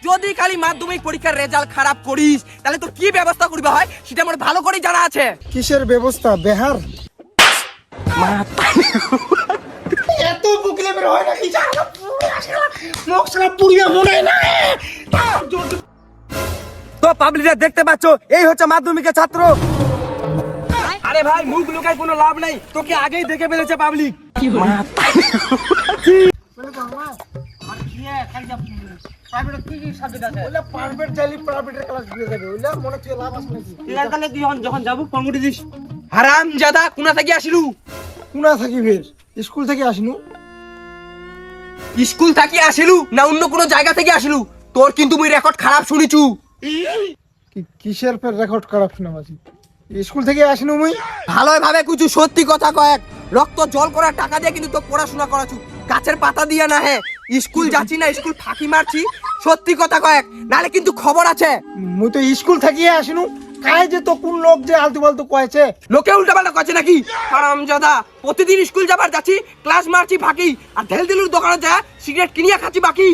যদি খালি মাধ্যমিক পরীক্ষার রেজাল্ট খারাপ করিস তাহলে তোর কি ব্যবস্থা করবে হয় সেটা আমার ভালো করে জানা আছে। কিসের ব্যবস্থা বেহার? এত বুকলে বের হয় না কি জানো মুখ সারা পুড়িয়া মনে না। তো পাবলিকরা দেখতে পাচ্ছ এই হচ্ছে মাধ্যমিকের ছাত্র। আরে ভাই মুখ লুকায় কোনো লাভ নাই, তোকে আগেই দেখে ফেলেছে পাবলিক। প্রাইভেট চাইলে প্রাইভেটের ক্লাস দিয়ে যাবে ওইলা মনে হচ্ছে লাভ আছে নাকি? তাহলে তুই যখন যাবো কমিটি দিস। হারাম জাদা কোনা থেকে আসিলু? কোনা থাকি বের স্কুল থেকে আসিনু। স্কুল থেকে আসিলু না অন্য কোনো জায়গা থেকে আসিলু? তোর কিন্তু মুই রেকর্ড খারাপ শুনিছু। কিসের পর রেকর্ড খারাপ শোনাবাছি? স্কুল থেকে আসিনু মুই। ভালোভাবে কিছু সত্যি কথা কয়েক, রক্ত জল করার টাকা দিয়ে কিন্তু তো পড়াশোনা করাছু, গাছের পাতা দিয়ে না। হ্যাঁ স্কুল যাচ্ছি না, স্কুল ফাঁকি মারছি, সত্যি কথা কয়েক, নালে কিন্তু খবর আছে। মুই তো স্কুল থেকে আসিনু, কায় যে তো কোন লোক যে আলতু ফালতু কয়েছে। লোকে উল্টাপাল্টা কয়েছে নাকি? হারামজাদা, প্রতিদিন স্কুল যাবার যাচ্ছি, ক্লাস মারছি ফাঁকি, আর ঢেল দিলুর দোকানে যা সিগারেট কিনিয়া খাচ্ছি বাকি।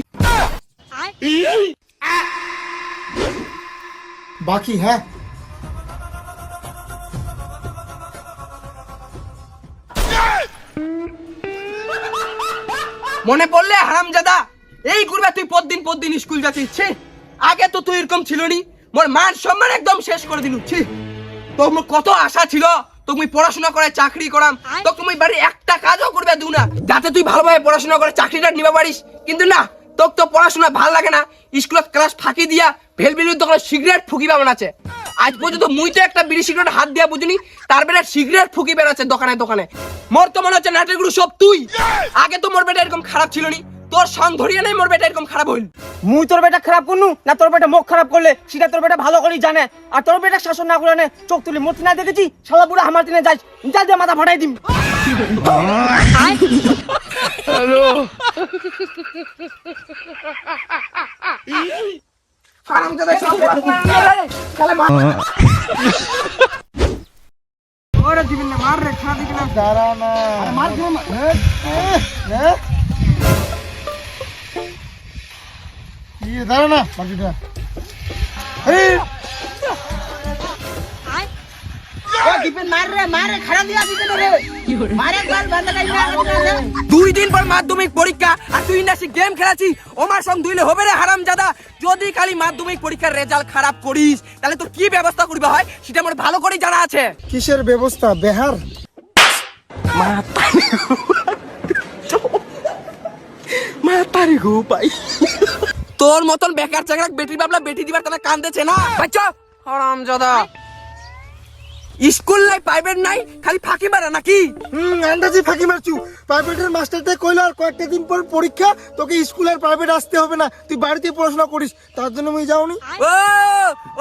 বাকি হ্যাঁ মনে পড়লে হারামজাদা, এই করবে তুই প্রতিদিন স্কুল যাচ্ছিস। ছি, আগে তো তুই এরকম ছিল নি, মোর মান সম্মান একদম শেষ করে দিলু। ছি, তোর কত আশা ছিল তুমি পড়াশোনা করে চাকরি করাম, তো তুমি বাড়ি একটা কাজও করবে দু না যাতে তুই ভালোভাবে পড়াশোনা করে চাকরিটা নিতে পারিস। কিন্তু না, তোর তো পড়াশোনা ভাল লাগে না, স্কুলের ক্লাস ফাঁকি দিয়া ভেলভেলির দোকানে সিগারেট ফুকি বানাচ্ছে। আজ পর্যন্ত মুই তো একটা বিড়ি সিগারেট হাত দিয়া বুঝিনি, তার বেলা সিগারেট ফুকি বেড়াচ্ছে দোকানে দোকানে। মোর তো মনে হচ্ছে নাটকগুলো সব তুই। আগে তো মোর বেটা এরকম খারাপ ছিল নি, তোর সং ধরিয়ে নেই মোর বেটা এরকম খারাপ হইল। মুই তোর বেটা খারাপ করনু না তোর বেটা মুখ খারাপ করলে সেটা তোর বেটা ভালো করেই জানে। আর তোর বেটা শাসন না করে চোখ তুলে মূর্তি না দেখেছি শালা পুরো আমার দিনে যাই যা দিয়ে মাথা ফাটাই দিম। ওরে দিবেন না, মার রে খা দিবেন না, দাঁড়া না মার দে ये दाঁড়া না বাকিটা। এই দুই দিন পর মাধ্যমিক পরীক্ষা আর তুই না গেম খেলাছি, ওমার সঙ্গ দুইলে হবে রে হারামজাদা। যদি খালি মাধ্যমিক পরীক্ষার রেজাল্ট খারাপ করিস তাহলে তোর কি ব্যবস্থা করবে হয় সেটা আমার ভালো করে জানা আছে। কিসের ব্যবস্থা বেহার? মাতারি গো ভাই, তোর মতন বেকার চাকরা বেটি বাবলা বেটি দিবার তারা কান্দেছে না বাচ্চা হারামজাদা। স্কুল নাই প্রাইভেট নাই, খালি ফাঁকি মারা নাকি? আন্দাজি ফাঁকি মারছু। প্রাইভেটের মাস্টারটা কইলো আর কয়েকটা দিন পর পরীক্ষা, তোকে স্কুল আর প্রাইভেট আসতে হবে না, তুই বাড়িতে পড়াশোনা করিস, তার জন্য আমি যাওনি। ও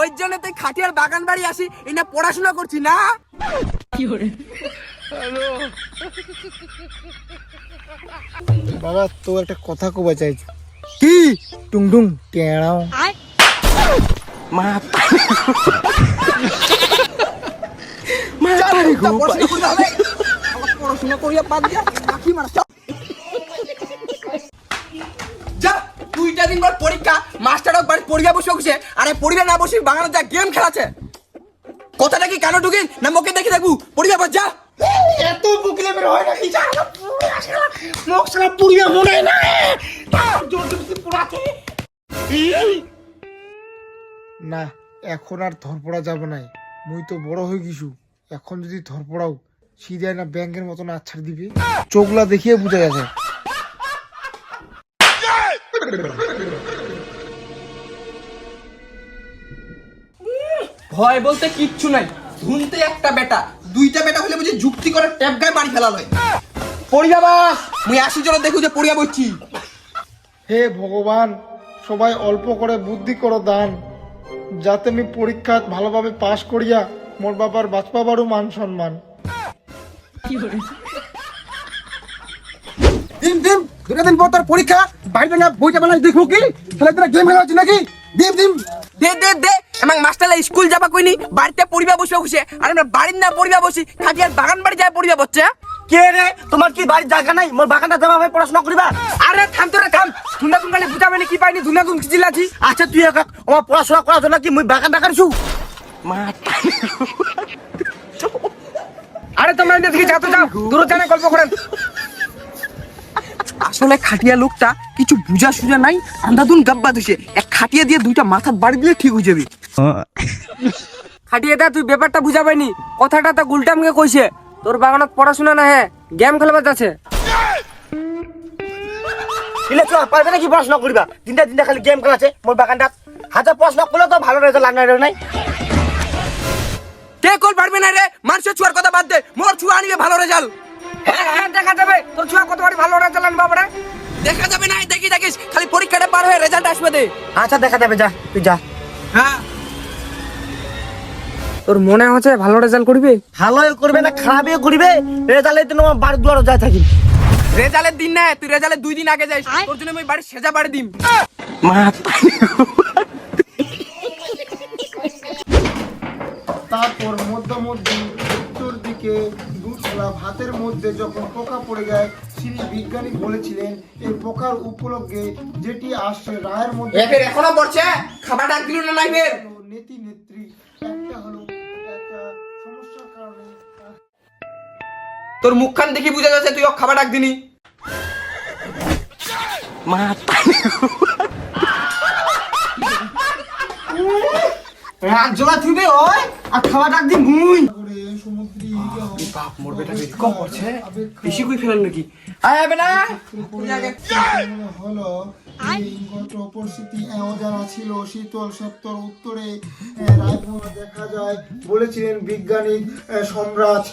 ওই জন্য তুই খাটিয়ার বাগান বাড়ি আসি এই না পড়াশোনা করছি না। বাবা তো একটা কথা কবা চাইছি। কি? টুংটুং টেড়াও মাতারি গো ভাই, পড়াশোনা করিয়া বাদ দিয়া ফাঁকি মারা। যা দুইটা দিন পর পরীক্ষা, মাস্টারও বাড়ি পড়িয়া বসে গেছে, আরে পড়িয়া না বসে বাগানে যা গেম খেলাছে। কথাটা কি কানো ঢুকিন না মুখে দেখে দেখবো? পড়িয়া বস যা। এত বুকলে বের হয় না কি জানো মুখ সারা পুড়িয়া মনে না না। এখন আর ধরপড়া যাবে না, মুই তো বড় হয়ে গেছু। এখন যদি ধরপড়াও সিধা না ব্যাংকের মতন আছাড় দিবে, চোখলা দেখিয়ে বুঝা যাবে। ভয় বলতে কিচ্ছু নাই, ধুনতে একটা বেটা, দুইটা বেটা হলে বুঝি যুক্তি করে ট্যাপ গায়ে মারি ফেলা লয়। পড়িয়া বাস মুই আসি জন দেখু যে পড়িয়া বইছি। হে ভগবান, সবাই অল্প করে বুদ্ধি করো দান, যাতে আমি পরীক্ষা ভালোভাবে পাশ করিয়া মোর বাবার বাঁচপাবারও মান সম্মান। দিন দিন দুটা দিন পর তোর পরীক্ষা, বাড়িতে না বইটা বানাই দেখো কি ছেলেরা গেম খেলা হচ্ছে নাকি? দিন দিন দে দে দে আমাক মাস্টারলা স্কুল যাবা কইনি, বাড়িতে পড়িবা বসে বসে, আর আমরা বাড়ির না পড়িবা বসি, খাটিয়ার বাগান বাড়ি যায় পড়িবা বসছে। কে রে তোমার কি বাড়ির জায়গা নাই মোর বাগানটা দেবা ভাই পড়াশোনা করিবা? আরে থাম তো রে থাম, ধুনা গুন গালে বুঝাবে না কি পাইনি, ধুনা গুন চিল্লাছি। আচ্ছা তুই আমার পড়াশোনা করার জন্য কি মুই বাগান দেখাইছু? আরে তোমরা এনে দেখি যাও তো যাও, দূর জানে গল্প করেন। আসলে খাটিয়া লোকটা কিছু বুঝা সুঝা নাই, আন্ধাধুন গাব্বা দিছে। এক খাটিয়া দিয়ে দুইটা মাথা বাড়ি দিলে ঠিক হয়ে যাবে। খাটিয়া দা তুই ব্যাপারটা বুঝা পাইনি, কথাটা তো গুলটামকে কইছে। তোর বাগানত পড়াশোনা না হে, গেম খেলবার যাচ্ছে। ইলে তো পারবে নাকি পড়াশোনা করিবা? দিনটা দিনটা খালি গেম খেলাছে মোর বাগানটা। হাতে পড়াশোনা করলে তো ভালো রেজাল্ট আনার নাই। কে কল পারবে না রে? মানুষের ছুয়ার কথা বাদ দে, মোর ছুয়া আনিবে ভালো রেজাল্ট। হ্যাঁ হ্যাঁ দেখা যাবে তোর ছুয়া কতবার ভালো রেজাল্ট আনবে বাবারে। দেখা যাবে না, দেখি দেখিস, খালি পরীক্ষাটা পার হয়ে রেজাল্ট আসবে দে। আচ্ছা দেখা যাবে, যা তুই যা। হ্যাঁ তোর মনে হচ্ছে ভালো রেজাল্ট করবি? ভালোই করবে না খারাপই করবে, রেজাল্টের জন্য আমার বাড়ি দুয়ারও যায় থাকি। রেজাল্টের দিন না, তুই রেজাল্টের 2 দিন আগে যাইস, তোর জন্য আমি বাড়ি সেজা বাড়ি দিম। তারপর মধ্যে উত্তর দিকে দুধলা ভাতের মধ্যে যখন পোকা পড়ে যায়, তিনি বিজ্ঞানী বলেছিলেন এই পোকার উপলক্ষে যেটি আসছে রায়ের মধ্যে এখনো পড়ছে, খাবার ডাক দিল না নাই ফের। নেতি নেত্রী একটা হলো একটা সমস্যার কারণে তোর মুখখান দেখি বুঝা যাচ্ছে তুই খাবার ডাক দিনি। রাত জ্বলা থুবে ওই আর খাওয়া ডাক দি মুই। করে সমুদ্রী বাপ মোর বেটা বেরি কম পড়ছে, বেশি কই ফেলাল নাকি? আয় হবে না হলো এই গত পরিস্থিতি অজানা ছিল। শীতল সত্তর উত্তরে রায়পুর দেখা যায় বলেছিলেন বিজ্ঞানী সম্রাট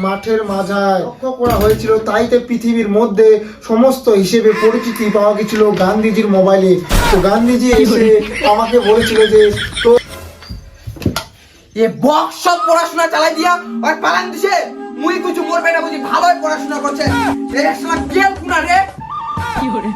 মাঠের মাঝায় লক্ষ্য করা হয়েছিল, তাইতে পৃথিবীর মধ্যে সমস্ত হিসেবে পরিচিতি পাওয়া গেছিল গান্ধীজির মোবাইলে। তো গান্ধীজি এসে আমাকে বলেছিল যে তো এ বক্স সব পড়াশোনা চালাই দিয়া আর পালান দিছে। মুই কিছু মোর বেটা বুঝি ভালোই পড়াশোনা করছে, এই শালা কেল কুনা রে। কি করে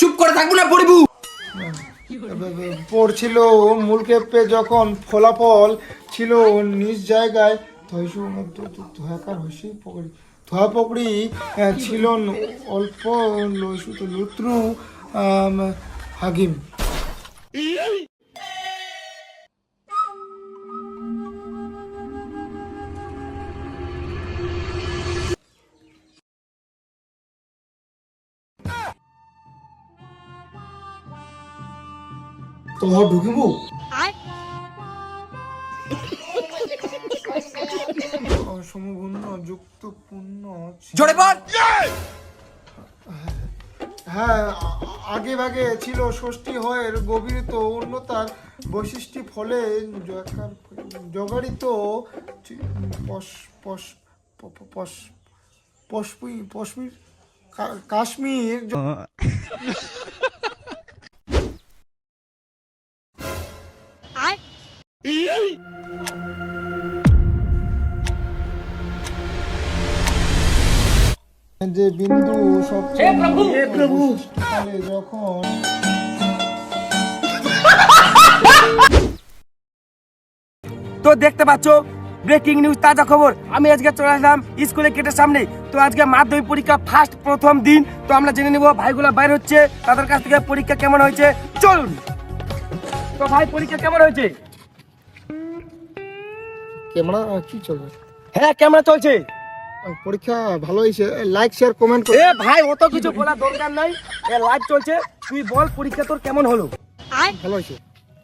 চুপ করে থাকবো না পড়িবু। পড়ছিল মূল ক্ষেপে যখন ফলাফল ছিল নিজ জায়গায় ধোয়া পকড়ি ছিল অল্প লুত্রু হাগিম। তো ঢুকিব সমগুণ যুক্তপূর্ণ জোরে বল। হ্যাঁ আগে ভাগে ছিল ষষ্ঠী হয়ের গভীরত উন্নতার বৈশিষ্ট্য ফলে জগাড়িত কাশ্মীর যে বিন্দু সবচেয়ে প্রভু যখন তো দেখতে পাচ্ছ ব্রেকিং নিউজ, তাজা খবর। আমি আজকে চলে আসলাম স্কুলের গেটের সামনে। তো আজকে মাধ্যমিক পরীক্ষা ফার্স্ট প্রথম দিন। তো আমরা জেনে নেব ভাইগুলা বাইর হচ্ছে, তাদের কাছ থেকে পরীক্ষা কেমন হয়েছে চলুন। তো ভাই পরীক্ষা কেমন হয়েছে? ক্যামেরা কি চলবে? হ্যাঁ ক্যামেরা চলছে। পরীক্ষা ভালো হয়েছে, লাইক শেয়ার কমেন্ট এ ভাই অত কিছু বলার দরকার নাই, এ লাইভ চলছে। তুই বল পরীক্ষা তোর কেমন হলো? ভালো হয়েছে।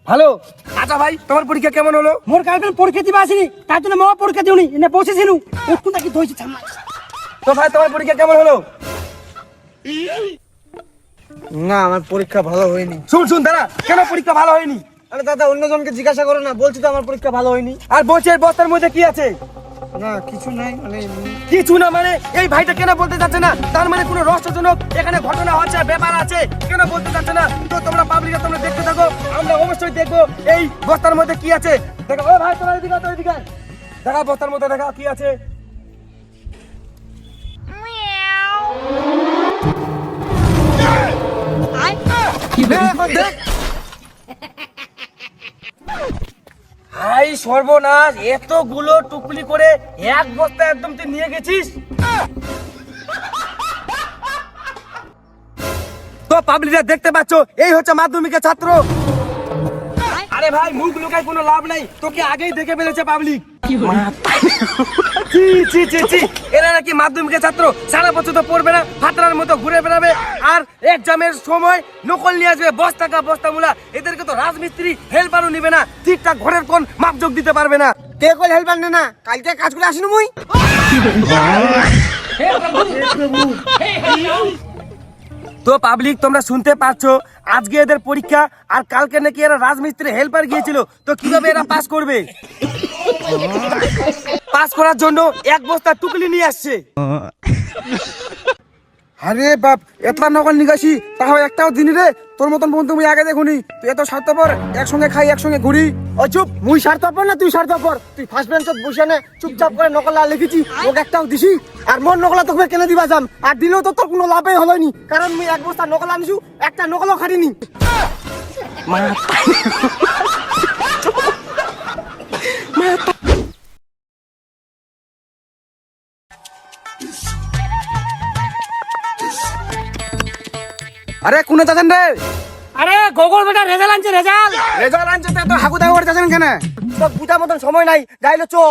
ভালো। আচ্ছা ভাই তোমার পরীক্ষা কেমন হলো? মোর গার্লফ্রেন্ড পরীক্ষা দিবা আসেনি, তার জন্য মা পরীক্ষা দিওনি, এনে বসেছিল একটু নাকি ধইছে সামনে। তো ভাই তোমার পরীক্ষা কেমন হলো? না আমার পরীক্ষা ভালো হয়নি। শুন দাঁড়া, কেন পরীক্ষা ভালো হয়নি? আরে দাদা অন্যজনকে জিজ্ঞাসা করো না, বলছি তো আমার পরীক্ষা ভালো হয়নি। আর বলছে বস্তার মধ্যে কি আছে? না কিছু নাই, মানে কিছু না মানে এই ভাইটা কেন বলতে যাচ্ছে না? তার মানে কোনো রহস্যজনক এখানে ঘটনা হচ্ছে, ব্যাপার আছে, কেন বলতে যাচ্ছে না? তো তোমরা পাবলিকে তোমরা দেখতে থাকো, আমরা অবশ্যই দেখবো এই বস্তার মধ্যে কি আছে। দেখো ও ভাই তোমরা এদিকে তো এদিকে দেখা, বস্তার মধ্যে দেখা কি আছে। হাই সর্বনাশ, এতগুলো টুকলি করে এক বস্তা একদম তুই নিয়ে গেছিস। তো পাবলিকরা দেখতে পাচ্ছ, এই হচ্ছে মাধ্যমিকের ছাত্র। আরে ভাই, মুখ লুকায় কোনো লাভ নাই, তোকে আগেই দেখে ফেলেছে পাবলিক। এরা নাকি মাধ্যমিকের ছাত্র, সারা বছর তো পড়বে না, ফাতরার মতো ঘুরে বেড়াবে, আর এক্সামের সময় নকল নিয়ে আসবে বস্তা কা বস্তা মূলা। এদেরকে তো রাজমিস্ত্রি হেল্পারও নিবে না, ঠিকঠাক ঘরের কোন মাপজোক দিতে পারবে না। কে কল হেল্পার নে না, কালকে কাজ করে আসিনি মুই। তো পাবলিক, তোমরা শুনতে পাচ্ছো, আজকে এদের পরীক্ষা, আর কালকে নাকি এরা রাজমিস্ত্রি হেল্পার গিয়েছিল। তো কিভাবে এরা পাস করবে? পাস করার জন্য এক বস্তা টুকলি নিয়ে আসছে। আরে বাপ, এতলা নকল নিগাছি, তাও একটাও দিনই রে। তোর মতন বন্ধু আমি আগে দেখুনি। তুই এত স্বার্থপর, একসঙ্গে খাই একসঙ্গে ঘুরি। ও চুপ, মুই স্বার্থপর না তুই স্বার্থপর? তুই ফার্স্ট বেঞ্চত বসে নে চুপচাপ করে নকলা লিখেছি, ওকে একটাও দিছি। আর মোর নকলা তোকে কেনে দিবা যাম, আর দিলেও তো তোর কোনো লাভই হলোনি, কারণ মুই এক বস্তা নকল আনিছু, একটা নকলও খাটিনি। আরে কোনে যাচ্ছেন রে? আরে গোগল বেটা রেজাল্ট আনছে, রেজাল্ট। রেজাল্ট আনছে তো এত হাগু দাগু করে যাচ্ছেন কেন? তোর বুঝার মতন সময় নাই, যাইলে চো।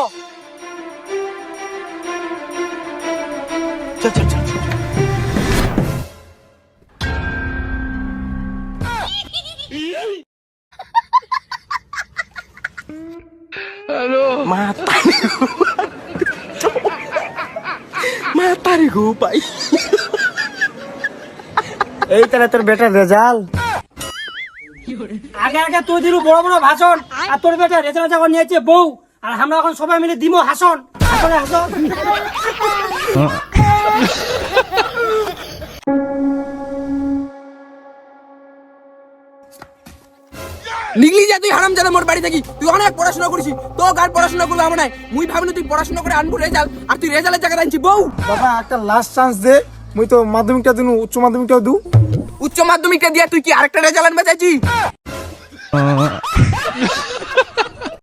মাতারি গো পাই। এই তাহলে তোর বেটার রেজাল্ট। আগে আগে তুই দিলু বড় বড় ভাষণ, আর তোর বেটা রেজাল্ট যখন নিয়েছে বউ, আর আমরা এখন সবাই মিলে দিমো হাসন। আসলে হাসন। নিগলি যা তুই হারাম জাদা মোর বাড়ি থাকি। তুই অনেক পড়াশোনা করেছিস, তো আর পড়াশোনা করবো আমার নাই। মুই ভাবিনি তুই পড়াশোনা করে আনবো রেজাল্ট, আর তুই রেজাল্টের জায়গায় আনছি বউ। বাবা একটা লাস্ট চান্স দে, মুই তো মাধ্যমিকটা দিনু, উচ্চ মাধ্যমিকটাও দু। উচ্চ মাধ্যমিকটা দিয়ে তুই কি আরেকটা রেজাল্ট আনবে চাইছি?